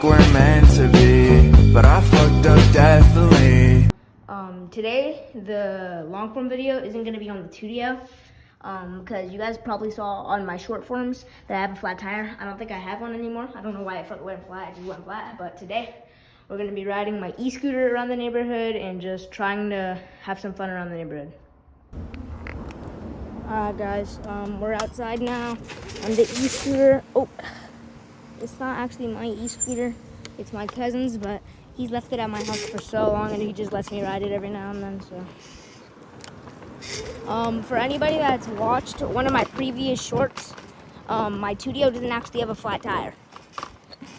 like we're meant to be, but I fucked up definitely. Today the long form video isn't gonna be on the Tuttio, because you guys probably saw on my short forms that I have a flat tire. I don't think I have one anymore. I don't know why it went flat, it just went flat. But today we're gonna be riding my e-scooter around the neighborhood and just trying to have some fun around the neighborhood. Alright guys, we're outside now on the e-scooter. Oh, it's not actually my e-scooter, it's my cousin's, but he's left it at my house for so long and he just lets me ride it every now and then, so. For anybody that's watched one of my previous shorts, my Tuttio doesn't actually have a flat tire.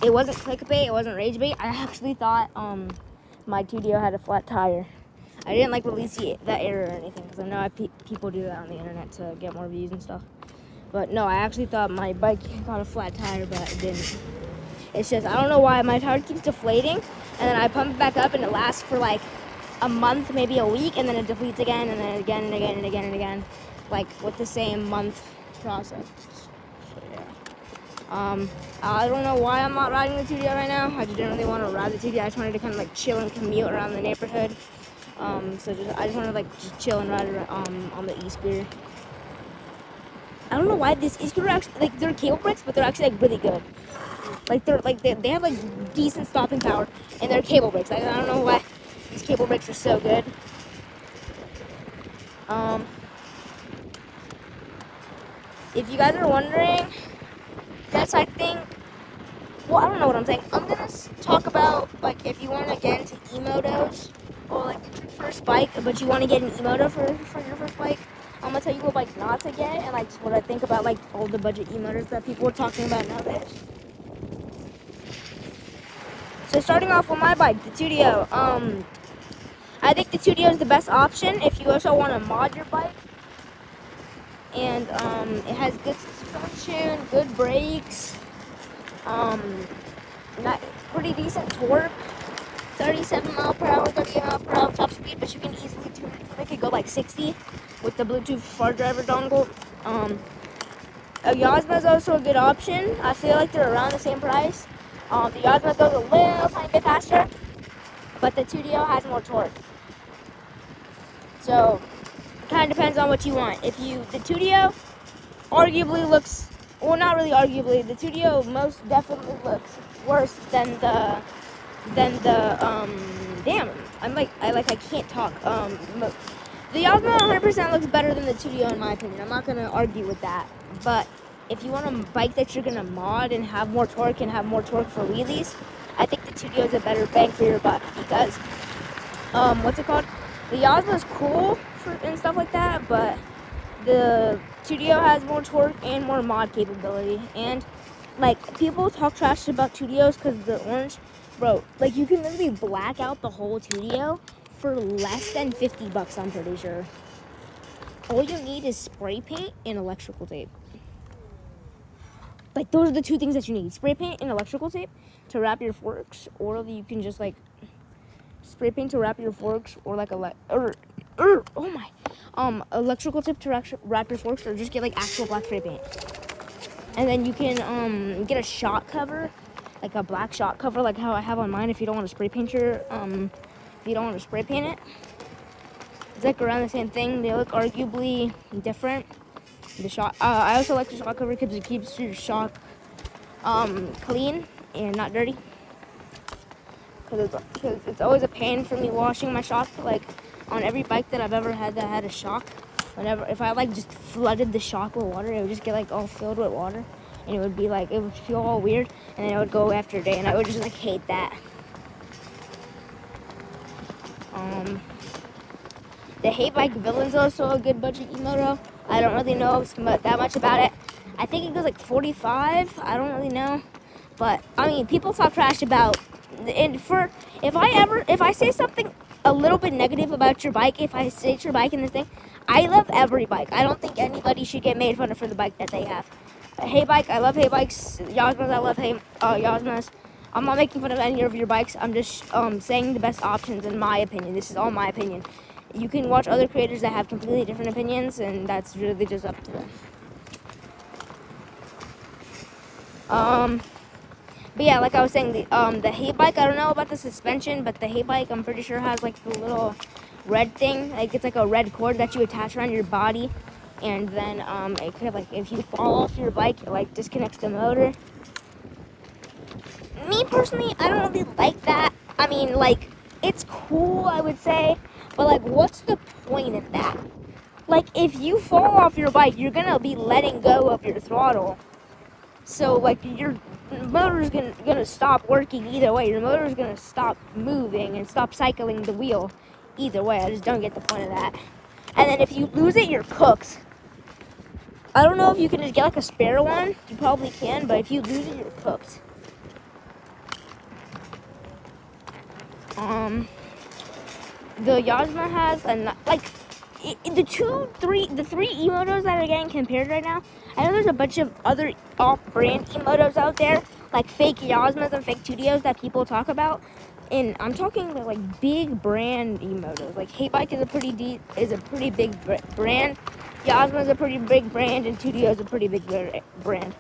It wasn't clickbait, it wasn't rage bait. I actually thought my Tuttio had a flat tire. I didn't like release that error or anything because I know people do that on the internet to get more views and stuff. But no, I actually thought my bike got a flat tire, but it didn't. It's just, I don't know why, my tire keeps deflating, and then I pump it back up, and it lasts for like a month, maybe a week, and then it deflates again, and then again, and again, and again, and again, like with the same month process. So yeah. I don't know why I'm not riding the Tuttio right now. I just didn't really want to ride the Tuttio. I just wanted to kind of like chill and commute around the neighborhood. So I just wanted to like just chill and ride around, on the e-scooter. I don't know why this e-scooter actually, like, they're cable brakes, but they're actually like really good. Like they have like decent stopping power, and they're cable brakes. Like, I don't know why these cable brakes are so good. If you guys are wondering, that's, I think, well, I don't know what I'm saying. I'm gonna talk about like if you want to get into e-motos, or like it's your first bike, but you want to get an e-moto for your first bike. I'm gonna tell you what bike not to get, and like what I think about like all the budget e-motors that people are talking about nowadays. So starting off with my bike, the Tuttio. I think the Tuttio is the best option if you also want to mod your bike. And it has good suspension, good brakes, pretty decent torque, 37 mile per hour, 38 mile per hour top speed, but you can easily tune it to make it go like 60 with the Bluetooth far driver dongle. A Yasma is also a good option. I feel like they're around the same price. The Yasma goes a little tiny bit faster, but the Tuttio has more torque. So it kind of depends on what you want. The Tuttio arguably looks, well, not really arguably, the Tuttio most definitely looks worse than the damn, I can't talk. The Yasma 100% looks better than the Tuttio in my opinion. I'm not gonna argue with that. But if you want a bike that you're gonna mod and have more torque for wheelies, I think the Tuttio is a better bang for your buck because, what's it called? The Yasma is cool and stuff like that, but the Tuttio has more torque and more mod capability. And like, people talk trash about Tuttios because the orange, bro, like you can literally black out the whole Tuttio for less than $50, I'm pretty sure. All you need is spray paint and electrical tape. Like, those are the two things that you need: spray paint and electrical tape to wrap your forks, or you can just like spray paint to wrap your forks, or like electrical tape to wrap your forks, or just get like actual black spray paint. And then you can get a shock cover, like a black shock cover, like how I have on mine. If you don't want to spray paint it, it's like around the same thing. They look arguably different. The shock, I also like the shock cover because it keeps your shock clean and not dirty. Because it's always a pain for me washing my shock. Like on every bike that I've ever had that had a shock, if I like just flooded the shock with water, it would just get like all filled with water, and it would be like, it would feel all weird, and then it would go after a day, and I would just like hate that. The Hate Bike Villain's also a good budget e-moto. I don't really know that much about it. I think it goes like 45. I don't really know, but I mean, people talk trash about. And if I say something a little bit negative about your bike, if I say your bike in this thing, I love every bike. I don't think anybody should get made fun of for the bike that they have. Hey bike, I love Hey Bikes. Yasmas, I love Yasmas. I'm not making fun of any of your bikes. I'm just saying the best options in my opinion. This is all my opinion. You can watch other creators that have completely different opinions, and that's really just up to them. But yeah, like I was saying, the hay bike, I don't know about the suspension, but the hay bike, I'm pretty sure has like the little red thing. Like it's like a red cord that you attach around your body, and then it could, like, if you fall off your bike, it like disconnects the motor. Me personally, I don't really like that. I mean, like, it's cool, I would say, but like, what's the point in that? Like, if you fall off your bike, you're gonna be letting go of your throttle. So, like, your motor's gonna stop working either way. Your motor's gonna stop moving and stop cycling the wheel either way. I just don't get the point of that. And then if you lose it, you're cooked. I don't know if you can just get, like, a spare one. You probably can, but if you lose it, you're cooked. The Yasma has, the three E-motos that are getting compared right now. I know there's a bunch of other off-brand E-motos out there, like fake Yasmas and fake Tuttios that people talk about. And I'm talking about like big brand E-motos. Like Haybike is a pretty big brand. Yasma is a pretty big brand, and Tuttio is a pretty big brand.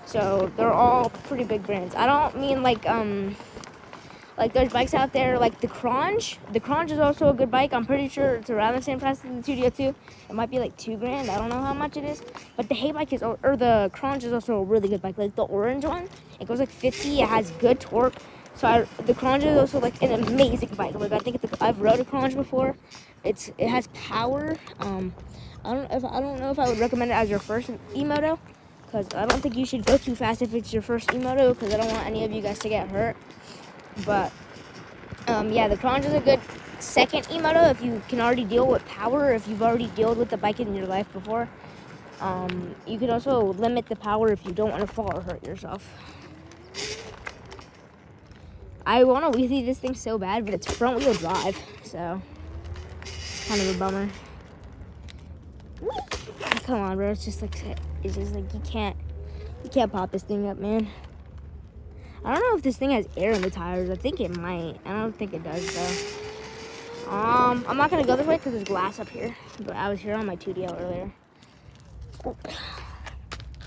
So they're all pretty big brands. I don't mean like there's bikes out there like the Cronge. The Cronge is also a good bike. I'm pretty sure it's around the same price as the Tuttio too. It might be like $2,000. I don't know how much it is. But the Haybike the Cronge is also a really good bike. Like the orange one, it goes like 50. It has good torque. So the Cronge is also like an amazing bike. Like I think I've rode a Cronge before. It has power. I don't know if I would recommend it as your first E-moto, because I don't think you should go too fast if it's your first E-moto, because I don't want any of you guys to get hurt. But yeah, the Cronge is a good second E-moto if you can already deal with power, if you've already dealt with the bike in your life before. You can also limit the power if you don't want to fall or hurt yourself. I want to wheelie this thing so bad, but it's front wheel drive, so kind of a bummer. Come on, bro. It's just like you can't pop this thing up, man. I don't know if this thing has air in the tires. I think it might. I don't think it does, though. I'm not gonna go this way because there's glass up here. But I was here on my Tuttio earlier. Oh.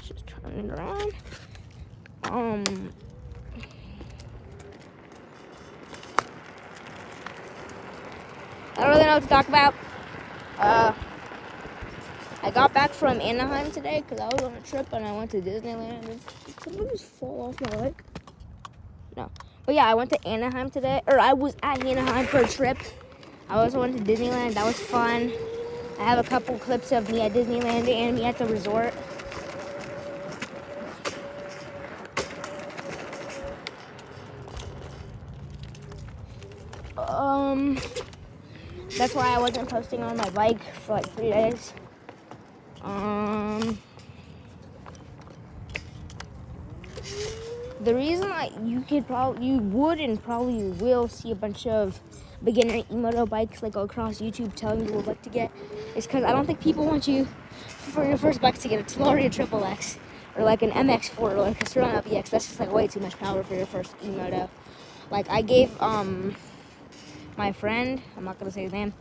Just turn it around. I don't really know what to talk about. I got back from Anaheim today because I was on a trip and I went to Disneyland. Did somebody just fall off my leg? No. But yeah, I went to Anaheim today, or I was at Anaheim for a trip. I also went to Disneyland. That was fun. I have a couple clips of me at Disneyland and me at the resort. That's why I wasn't posting on my bike for like 3 days. The reason you would and probably will see a bunch of beginner E-moto bikes like across YouTube telling you what bike to get is because I don't think people want you for your first bike to get a Telluride Triple X or like an MX4 or like a Surround LBX. That's just like way too much power for your first E-moto. Like I gave my friend, I'm not gonna say his name,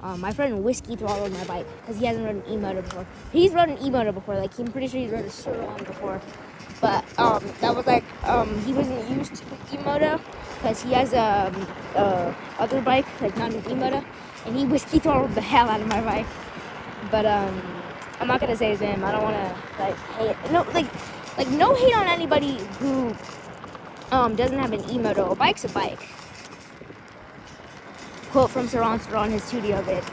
my friend whiskey throttled my bike because he hasn't rode an E-moto before. He's rode an E-moto before, like I'm pretty sure he's rode a Surround before. But that was like he wasn't used to the E-moto because he has a other bike, like not an E-moto, and he whiskey throttled the hell out of my bike. But I'm not gonna say his name. I don't want to like hate. No hate on anybody who doesn't have an E-moto. A bike's a bike. Quote from Saronster on his Tuttio vid.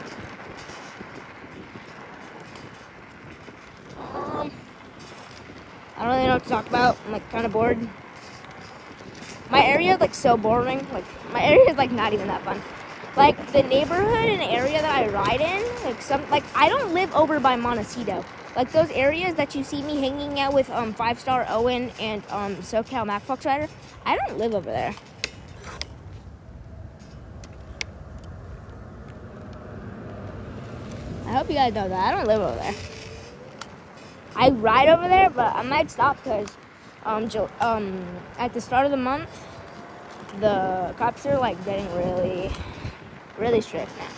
I don't really know what to talk about. I'm like kind of bored. My area is like so boring. Like my area is like not even that fun. Like the neighborhood and area that I ride in, I don't live over by Montecito. Like those areas that you see me hanging out with 5-Star Owen and SoCal-Tuttio-Ryder, I don't live over there. I hope you guys know that. I don't live over there. I ride over there, but I might stop because at the start of the month, the cops are like getting really, really strict now.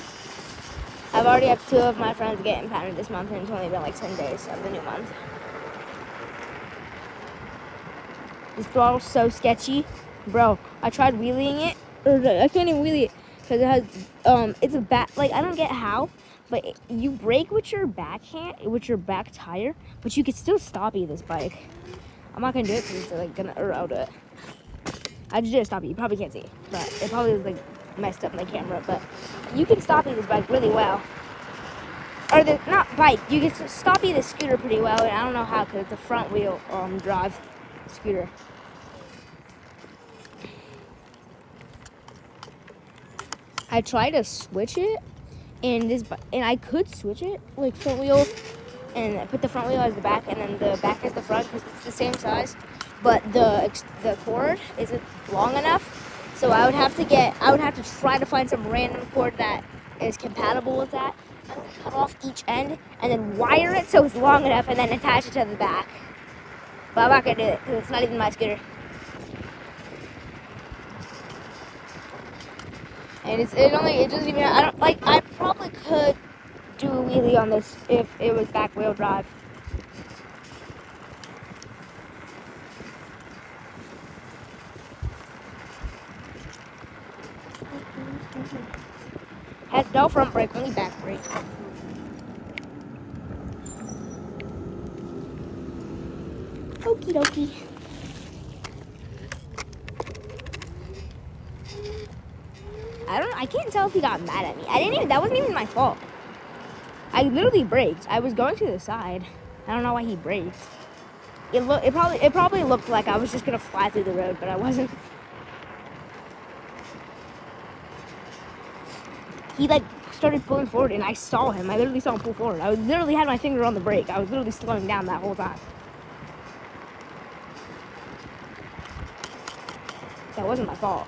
I've already had 2 of my friends get impounded this month, and it's only been like 10 days of the new month. This throttle's so sketchy. Bro, I tried wheeling it. I can't even wheel it because it has, it's a back, like, I don't get how, but you brake with your backhand, with your back tire, but you could still stoppie this bike. I'm not gonna do it because it's like gonna, I'll do it. I just did a stoppie. You probably can't see it, but it probably was like messed up my camera, but you can stoppie this bike really well. Or the, not bike, you can stoppie the scooter pretty well, and I don't know how because it's a front wheel drive scooter. I tried to switch it, and I could switch it like front wheel, and put the front wheel as the back, and then the back as the front because it's the same size. But the cord isn't long enough, so I would have to try to find some random cord that is compatible with that. I would cut off each end and then wire it so it's long enough, and then attach it to the back. But I'm not gonna do it because it's not even my scooter. And it doesn't even, I probably could do a wheelie on this if it was back wheel drive. Has no front brake, only back brake. Okie dokie. I can't tell if he got mad at me. That wasn't even my fault. I literally braked. I was going to the side. I don't know why he braked. It probably looked like I was just gonna fly through the road, but I wasn't. He like started pulling forward, and I saw him. I literally saw him pull forward. I literally had my finger on the brake. I was literally slowing down that whole time. That wasn't my fault.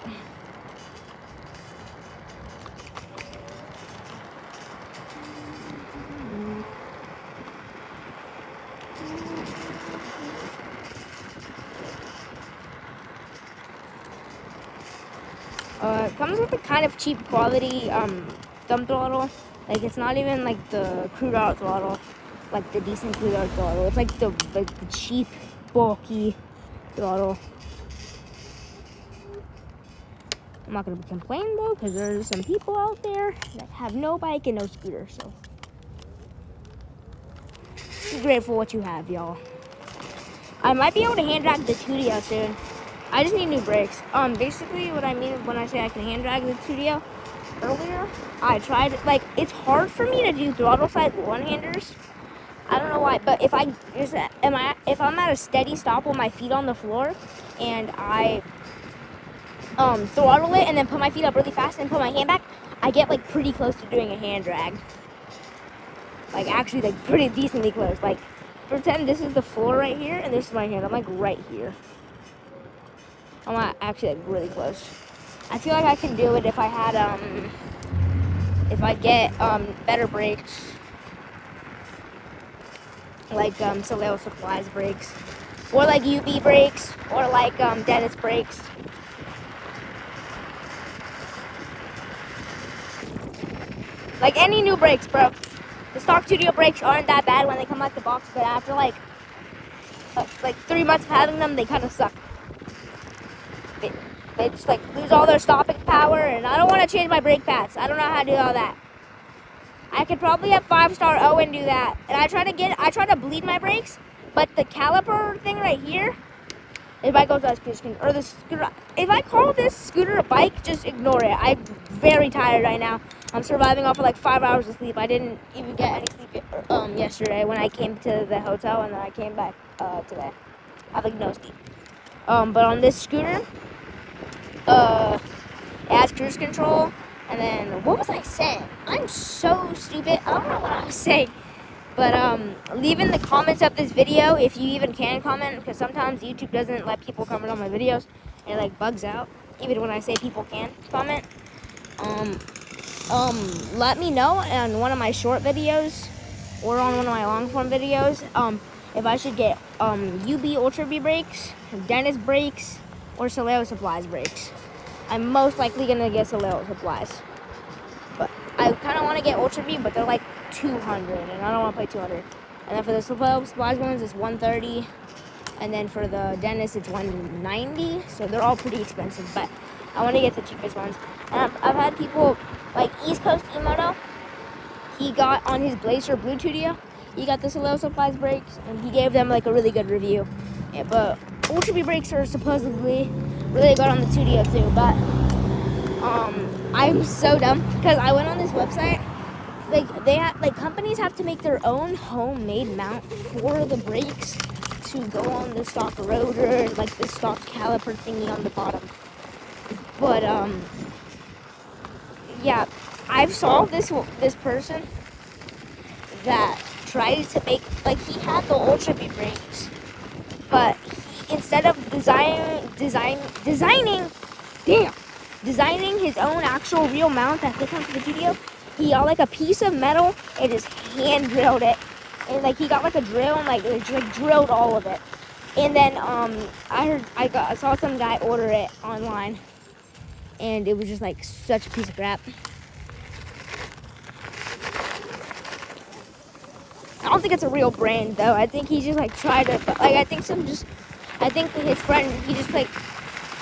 It comes with a kind of cheap quality thumb throttle. Like, it's not even like the crude out throttle, like the decent crude out throttle. It's like the cheap, bulky throttle. I'm not gonna complain though, because there's some people out there that have no bike and no scooter. So be grateful what you have, y'all. I might be able to hand drag the Tuttio soon. I just need new brakes. Basically what I mean when I say I can hand drag the Tuttio, earlier I tried, like, it's hard for me to do throttle side one-handers. I don't know why, but if I'm at a steady stop with my feet on the floor and I throttle it and then put my feet up really fast and put my hand back, I get like pretty close to doing a hand drag. Like, actually, like pretty decently close. Like, pretend this is the floor right here and this is my hand. I'm like right here. I'm not actually like really close. I feel like I can do it if I had if I get better brakes, like Soleo Supplies brakes, or like UB brakes, or like Dennis brakes. Like any new brakes, bro. The stock Tuttio brakes aren't that bad when they come out the box, but after like 3 months of having them, they kind of suck. They just like lose all their stopping power, and I don't want to change my brake pads. I don't know how to do all that. I could probably have 5-star Owen do that. And I try to bleed my brakes, but the caliper thing right here, if I go to the scooter, if I call this scooter a bike, just ignore it. I'm very tired right now. I'm surviving off of like 5 hours of sleep. I didn't even get any sleep yesterday when I came to the hotel, and then I came back today. I have like no sleep. But on this scooter, it has cruise control, and then, what was I saying? I'm so stupid. I don't know what I was saying. But, leave in the comments of this video, if you even can comment, because sometimes YouTube doesn't let people comment on my videos, and it, like, bugs out, even when I say people can comment. Let me know on one of my short videos, or on one of my long form videos, if I should get, UB Ultra B brakes, Dennis brakes, or Soleo Supplies brakes. I'm most likely gonna get Soleo Supplies. But I kind of want to get Ultra B, but they're like 200, and I don't want to pay 200. And then for the Soleo Supplies ones, it's 130. And then for the dentist, it's $190. So they're all pretty expensive, but I want to get the cheapest ones. And I've had people like East Coast Emoto. He got on his Blazer Blue Tudio. He got the Solo Supplies brakes, and he gave them like a really good review. Yeah, but Ultra B brakes are supposedly really good on the Tudio too. But I'm so dumb because I went on this website. Like they have, like companies have to make their own homemade mount for the brakes to go on the stock rotor, like the stock caliper thingy on the bottom. But yeah, I've saw this person that tried to make, like, he had the Ultra B brakes, but he, instead of designing his own actual real mount that fits onto the Tudio, he got like a piece of metal and just hand drilled it, and like he got like a drill and like it just like drilled all of it. And then I saw some guy order it online, and it was just like such a piece of crap. I don't think it's a real brand though. I think he just like tried to, like, I think his friend, he just like,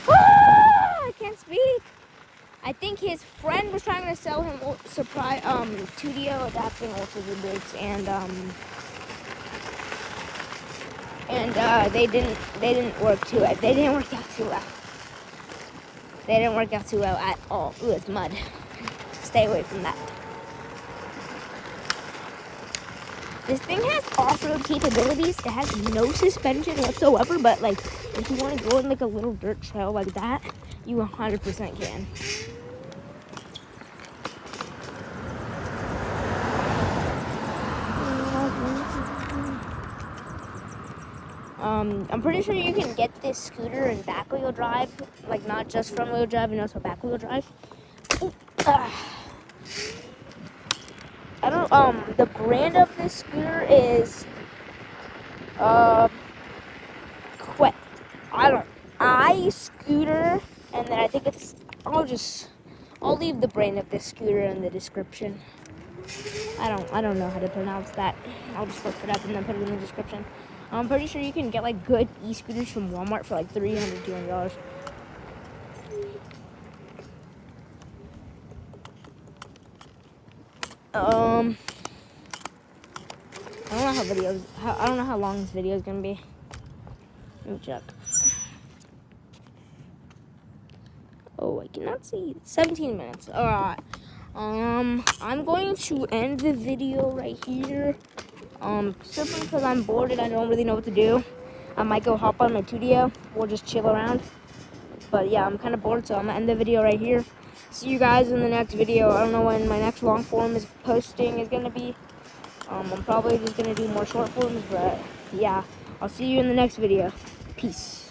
I can't speak. I think his friend was trying to sell him Tudio adapting Ultra B brakes, and they didn't work too well. They didn't work out too well. They didn't work out too well at all. Ooh, it's mud. Stay away from that. This thing has off-road capabilities. It has no suspension whatsoever, but like if you want to go on like a little dirt trail like that, you 100% can. I'm pretty sure you can get this scooter in back-wheel drive, like not just front-wheel drive, and also back-wheel drive. I don't, the brand of this scooter is, scooter, and then I think it's, I'll leave the brand of this scooter in the description. I don't know how to pronounce that. I'll just look it up and then put it in the description. I'm pretty sure you can get like good e-scooters from Walmart for like $300, $200. I don't know how long this video is gonna be. Let me check. Oh, I cannot see. 17 minutes. Alright. I'm going to end the video right here. Simply because I'm bored and I don't really know what to do. I might go hop on my Tudio or just chill around. But yeah, I'm kind of bored, so I'm gonna end the video right here. See you guys in the next video. I don't know when my next long form posting is gonna be. I'm probably just gonna do more short forms, but yeah, I'll see you in the next video. Peace.